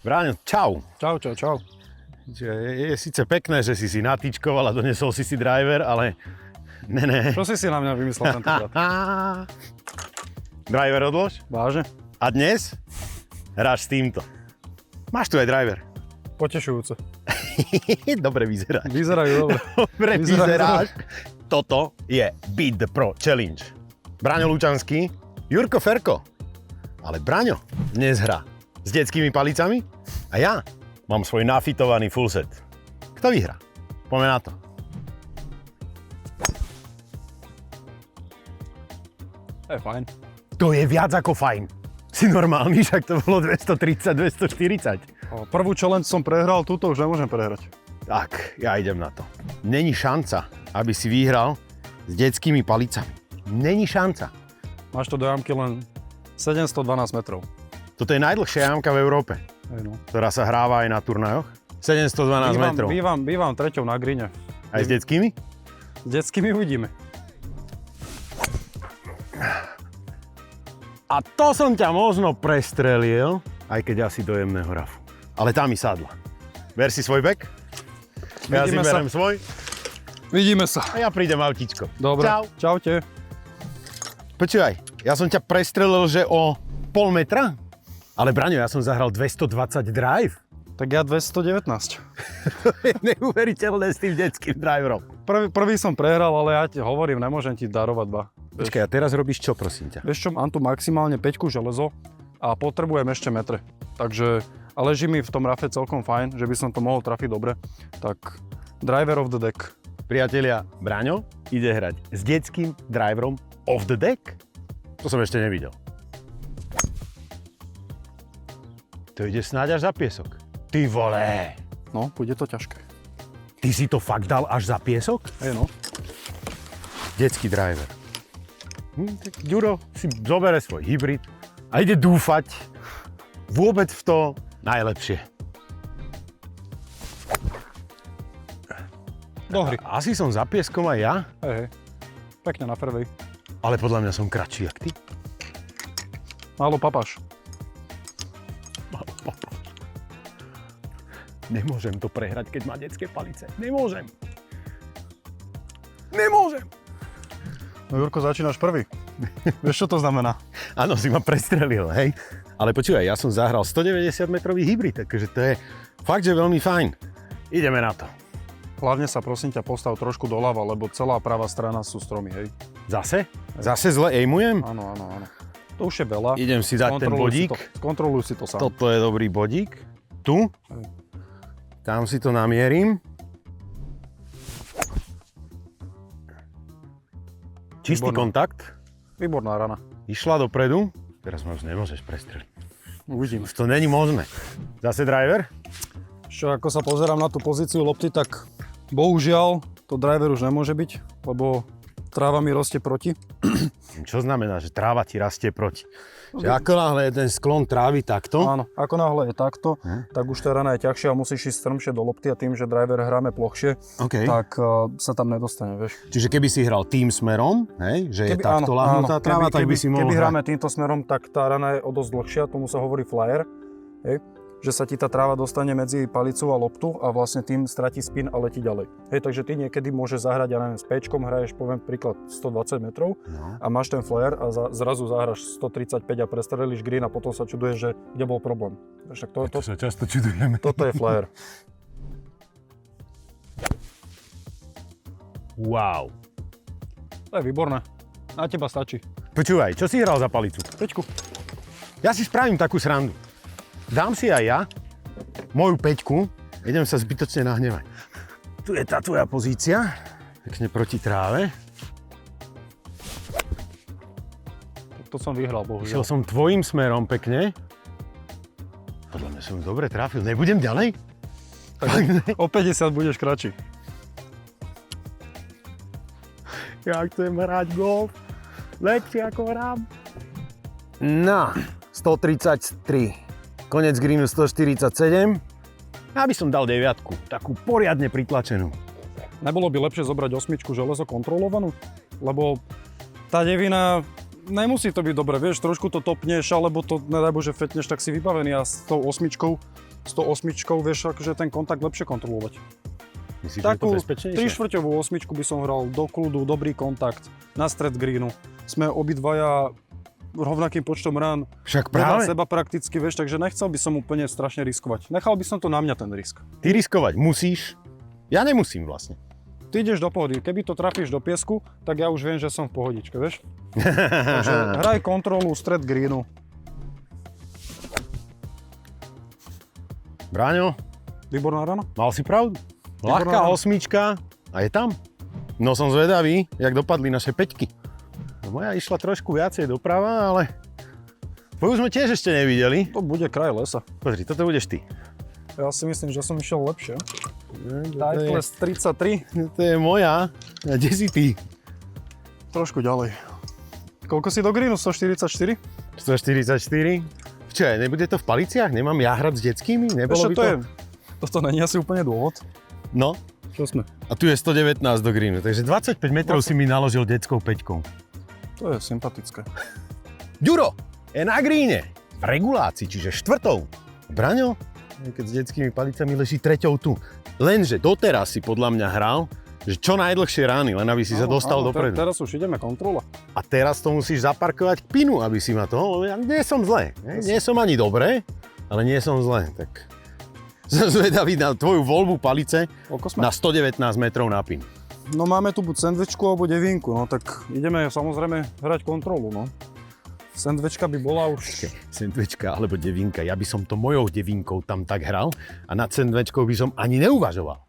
Bráňo, čau. Čau. Je síce pekné, že si natýčkoval a donesol si driver, ale ne. Čo si na mňa vymyslel tentokrát? Driver odlož. Vážne? A dnes hráš s týmto. Máš tu aj driver. Potešujúce. Dobre vyzeráš. Vyzerajú dobre. Dobre vyzeráš. Toto je Beat the Pro Challenge. Braňo Lučanský, Jurko Ferko. Ale Braňo dnes hrá s detskými palicami a ja mám svoj nafitovaný full set. Kto vyhrá? Poďme na to. To je fajn. To je viac ako fajn. Si normálny, však to bolo 230, 240. Prvú challenge som prehral, túto už nemôžem prehrať. Tak, ja idem na to. Není šanca, aby si vyhral s detskými palicami. Není šanca. Máš to do jamky len 712 metrov. Toto je najdlhšia jamka v Európe, ktorá sa hráva aj na turnajoch. 712 metrov. Bývam treťou na grine. Aj s detskými? S detskými uvidíme. A to som ťa možno prestrelil, aj keď asi do jemného rafu. Ale tá mi sadla. Ber si svoj bek. Ja si berem svoj. Vidíme sa. A ja prídem autičko. Dobre. Čau. Čaute. Počúvaj, ja som ťa prestrelil, že o pol metra? Ale Braňo, ja som zahral 220 drive. Tak ja 219. To je neuveriteľné s tým detským driverom. Prvý som prehral, ale ja ti hovorím, nemôžem ti darovať dva. Počkaj, a teraz robíš čo, prosím ťa? Vieš čo, mám tu maximálne 5 železo a potrebujem ešte metre. Takže, a leží mi v tom rafe celkom fajn, že by som to mohol trafiť dobre. Tak, driver of the deck. Priatelia, Braňo ide hrať s detským driverom off the deck? To som ešte nevidel. To ide snáď až za piesok. Ty vole! No, bude to ťažké. Ty si to fakt dal až za piesok? Hej no. Detský driver. Tak Ďuro si zobere svoj hybrid a ide dúfať vôbec v to najlepšie. Do hry. Asi som za pieskom aj ja, Hej. Pekne na fairway. ale podľa mňa som kratší jak ty. Málo papáš. Nemôžem to prehrať, keď má detské palice. Nemôžem. No Jurko, začínaš prvý. Vieš, čo to znamená? Áno, si ma prestrelil, hej. Ale počúvaj, ja som zahral 190 metrový hybrid, takže to je fakt, že veľmi fajn. Ideme na to. Hlavne sa prosím ťa postav trošku doľava, lebo celá pravá strana sú stromy, hej. Zase? Zase zle aimujem? Áno. To už je veľa. Idem si dať ten bodík. Skontroluj si to sám. Toto je dobrý bodík. Tu. Tam si to namierim. Čistý kontakt. Výborná rana. Išla dopredu. Teraz ma už nemôžeš prestreliť. Uvidíme. Už to není možné. Zase driver? Čo, ako sa pozerám na tú pozíciu lopty, tak bohužiaľ to driver už nemôže byť, lebo tráva mi rastie proti. Čo znamená, že tráva ti rastie proti? Že ako náhle je ten sklon trávy takto? Áno, ako náhle je takto, tak už tá rana je ťažšia a musíš ísť strmšie do lopty a tým, že driver hráme plochšie, tak sa tam nedostane, vieš. Čiže keby si hral tým smerom, hej, že je takto lahnutá tráva, tak by si mohol Keby hráme týmto smerom, tak tá rana je o dosť dlhšia, tomu sa hovorí flyer, hej, že sa ti tá tráva dostane medzi palicu a loptu a vlastne tým stratí spin a letí ďalej. Hej, takže ty niekedy môžeš zahrať, ja neviem, s péčkom hraješ, poviem príklad, 120 metrov a máš ten flare a zrazu zahraš 135 a prestrelíš green a potom sa čuduješ, že kde bol problém. Však to sa často čudujeme. Toto je flare. Wow. To je výborné. Na teba stačí. Počúvaj, čo si hral za palicu? Peťku. Ja si spravím takú srandu. Dám si aj ja moju peťku, idem sa zbytočne nahnevať. Tu je tá tvoja pozícia, pekne proti tráve. To som vyhral, bohužiaľ. Išiel som tvojim smerom pekne. Podľa mňa som dobre trafil. Nebudem ďalej? Tak o 50 budeš kratší. Ja chcem hrať golf. Lepšie ako hrám. No, 133. Konec greenu 147. Ja by som dal 9, takú poriadne pritlačenú. Nebolo by lepšie zobrať 8 železo kontrolovanú? Lebo tá devina, nemusí to byť dobre, vieš, trošku to topneš, alebo to, nedaj Bože, fetneš, tak si vybavený a s tou 8 s tou osmičkou vieš akože ten kontakt lepšie kontrolovať. Myslíš, že je to Takú bezpečnejšie? 3/4 osmičku by som hral do kľudu, dobrý kontakt, na stred greenu. Sme obidvaja rovnakým počtom rán. Však Vedľa práve. seba prakticky, vieš, takže nechcel by som úplne strašne riskovať. Nechal by som to na mňa ten risk. Ty riskovať musíš, ja nemusím vlastne. Ty ideš do pohody. Keby to trafíš do piesku, tak ja už viem, že som v pohodičke, vieš? Takže hraj kontrolu, stred greenu. Bráňo, Výborná rana. mal si pravdu. Výborná Ľahká rana. osmička a je tam. No som zvedavý, jak dopadli naše peťky. No, moja išla trošku viacej doprava, ale tvoju sme tiež ešte nevideli. To bude kraj lesa. Pozri, toto budeš ty. Ja si myslím, že som išiel lepšie. To Titles 33, je moja. A kde si ty? trošku ďalej. Koľko si do greenu? 144? 144. Čo je, nebude to v paliciach? Nemám ja hrať s detskými? Nebolo by to? Toto není asi úplne dôvod. No, Čo sme? a tu je 119 do greenu, takže 25 metrov si mi naložil detskou peťkou. To je sympatické. Ďuro je na greene v regulácii, čiže štvrtou. Braňo, keď s detskými palicami leží treťou tu. Lenže doteraz si podľa mňa hral, že čo najdlhšie rány, len aby si sa dostal dopredu. Teraz už ideme kontrola. A teraz to musíš zaparkovať k pinu, aby si ma to... Ja nie som zle. Nie som ani dobré, ale nie som zle. Tak som zvedavý na tvoju voľbu palice Koľko sme? na 119 metrov na pin. No máme tu buď sendvičku alebo devinku, no tak ideme samozrejme hrať kontrolu, no. Sendvička by bola už... Sendvička alebo devinka. Ja by som to mojou devinkou tam tak hral a nad sendvičkou by som ani neuvažoval.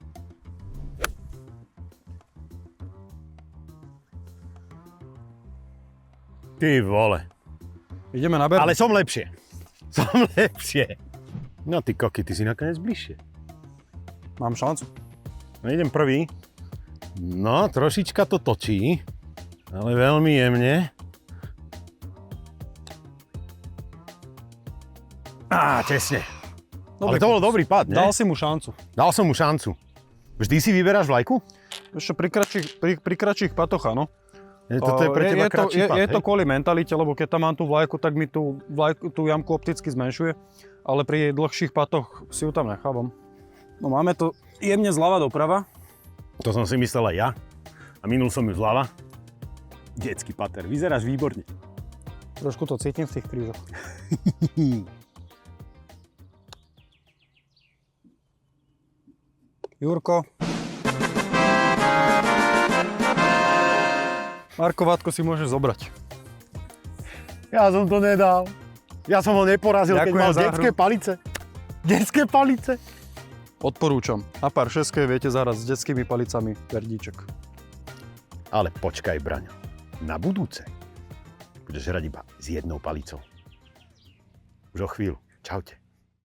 Ty vole. Ideme na berbu. Ale som lepšie. Som lepšie. No ty koky, ty si nakoniec bližšie. Mám šancu. No idem prvý. No, trošička to točí, ale veľmi jemne. Tesne. Ale to bol dobrý pád, nie? Dal si mu šancu. Dal som mu šancu. Vždy si vyberáš vlajku? Ešte pri kratších patoch, áno. Toto je pre teba kratší pád, je to hej? kvôli mentalite, lebo keď tam mám tú vlajku, tak mi tú jamku opticky zmenšuje, ale pri dlhších patoch si ju tam nechávam. No máme to jemne zľava doprava. To som si myslel aj ja. A minul som ju zľava. Detský pater, vyzeráš výborne. Trošku to cítim v tých krížoch. Jurko. Marko Vátko si môžeš zobrať. Ja som to nedal. Ja som ho neporazil, keď Ďakujem mal za hru. detské palice. Detské palice. Odporúčam. Na pár 6 viete zahrať s detskými palicami verdíček. Ale počkaj, Braňo. Na budúce budeš hrať iba s jednou palicou. Už o chvíľu. Čaute.